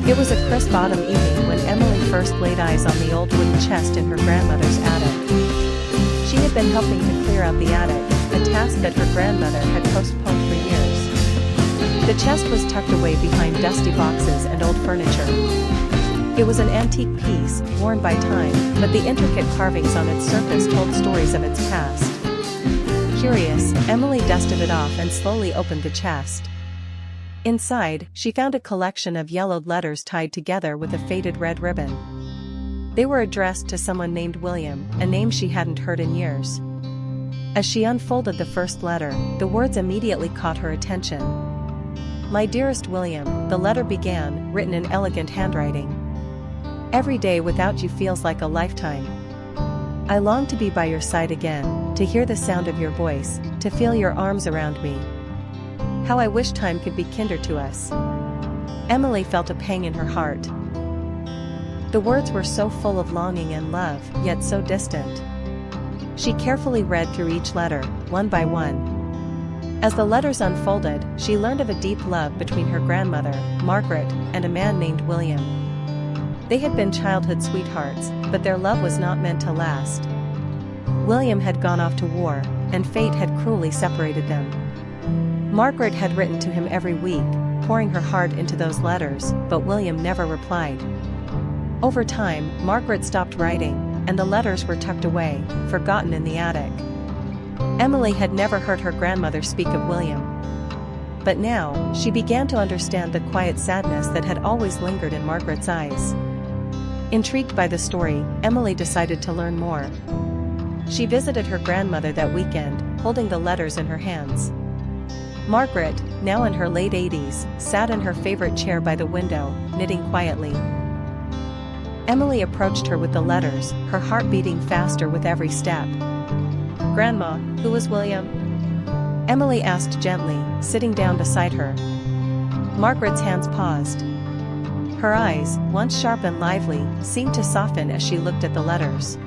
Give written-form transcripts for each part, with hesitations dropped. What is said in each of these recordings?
It was a crisp autumn evening when Emily first laid eyes on the old wooden chest in her grandmother's attic. She had been helping to clear out the attic, a task that her grandmother had postponed for years. The chest was tucked away behind dusty boxes and old furniture. It was an antique piece, worn by time, but the intricate carvings on its surface told stories of its past. Curious, Emily dusted it off and slowly opened the chest. Inside, she found a collection of yellowed letters tied together with a faded red ribbon. They were addressed to someone named William, a name she hadn't heard in years. As she unfolded the first letter, the words immediately caught her attention. "My dearest William," the letter began, written in elegant handwriting. "Every day without you feels like a lifetime. I long to be by your side again, to hear the sound of your voice, to feel your arms around me. How I wish time could be kinder to us." Emily felt a pang in her heart. The words were so full of longing and love, yet so distant. She carefully read through each letter, one by one. As the letters unfolded, she learned of a deep love between her grandmother, Margaret, and a man named William. They had been childhood sweethearts, but their love was not meant to last. William had gone off to war, and fate had cruelly separated them. Margaret had written to him every week, pouring her heart into those letters, but William never replied. Over time, Margaret stopped writing, and the letters were tucked away, forgotten in the attic. Emily had never heard her grandmother speak of William. But now, she began to understand the quiet sadness that had always lingered in Margaret's eyes. Intrigued by the story, Emily decided to learn more. She visited her grandmother that weekend, holding the letters in her hands. Margaret, now in her late 80s, sat in her favorite chair by the window, knitting quietly. Emily approached her with the letters, her heart beating faster with every step. "Grandma, who was William?" Emily asked gently, sitting down beside her. Margaret's hands paused. Her eyes, once sharp and lively, seemed to soften as she looked at the letters.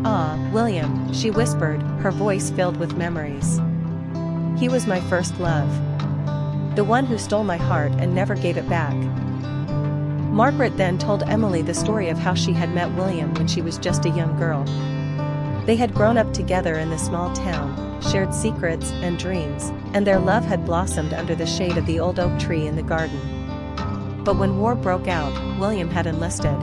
"Ah, William," she whispered, her voice filled with memories. "He was my first love. The one who stole my heart and never gave it back." Margaret then told Emily the story of how she had met William when she was just a young girl. They had grown up together in the small town, shared secrets and dreams, and their love had blossomed under the shade of the old oak tree in the garden. But when war broke out, William had enlisted.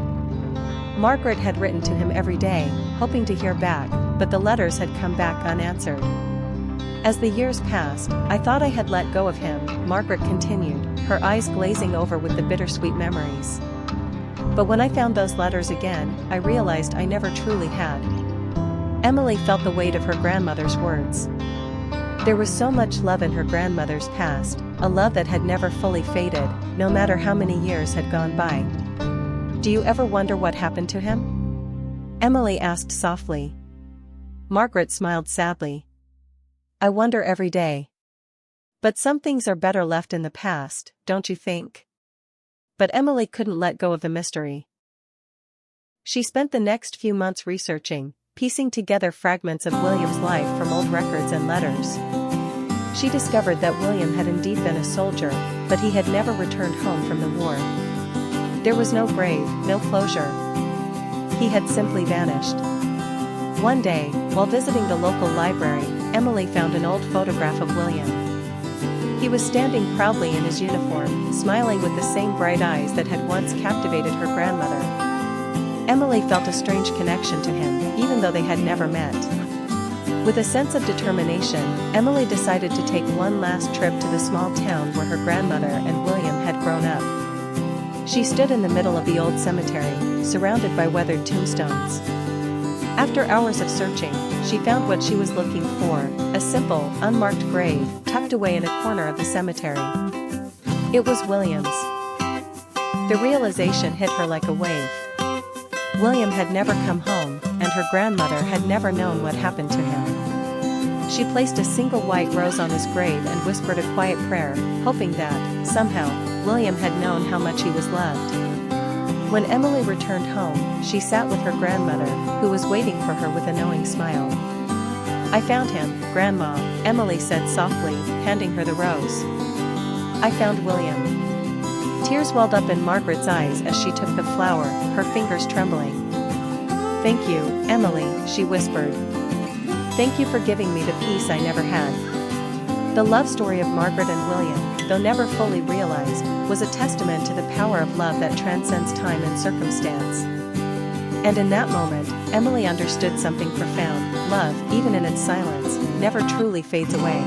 Margaret had written to him every day, hoping to hear back, but the letters had come back unanswered. "As the years passed, I thought I had let go of him," Margaret continued, her eyes glazing over with the bittersweet memories. "But when I found those letters again, I realized I never truly had." Emily felt the weight of her grandmother's words. There was so much love in her grandmother's past, a love that had never fully faded, no matter how many years had gone by. "Do you ever wonder what happened to him?" Emily asked softly. Margaret smiled sadly. "I wonder every day. But some things are better left in the past, don't you think?" But Emily couldn't let go of the mystery. She spent the next few months researching, piecing together fragments of William's life from old records and letters. She discovered that William had indeed been a soldier, but he had never returned home from the war. There was no grave, no closure. He had simply vanished. One day, while visiting the local library, Emily found an old photograph of William. He was standing proudly in his uniform, smiling with the same bright eyes that had once captivated her grandmother. Emily felt a strange connection to him, even though they had never met. With a sense of determination, Emily decided to take one last trip to the small town where her grandmother and William had grown up. She stood in the middle of the old cemetery, surrounded by weathered tombstones. After hours of searching, she found what she was looking for, a simple, unmarked grave, tucked away in a corner of the cemetery. It was William's. The realization hit her like a wave. William had never come home, and her grandmother had never known what happened to him. She placed a single white rose on his grave and whispered a quiet prayer, hoping that, somehow, William had known how much he was loved. When Emily returned home, she sat with her grandmother, who was waiting for her with a knowing smile. "I found him, Grandma," Emily said softly, handing her the rose. "I found William." Tears welled up in Margaret's eyes as she took the flower, her fingers trembling. "Thank you, Emily," she whispered. "Thank you for giving me the peace I never had." The love story of Margaret and William, though never fully realized, was a testament to the power of love that transcends time and circumstance. And in that moment, Emily understood something profound: love, even in its silence, never truly fades away.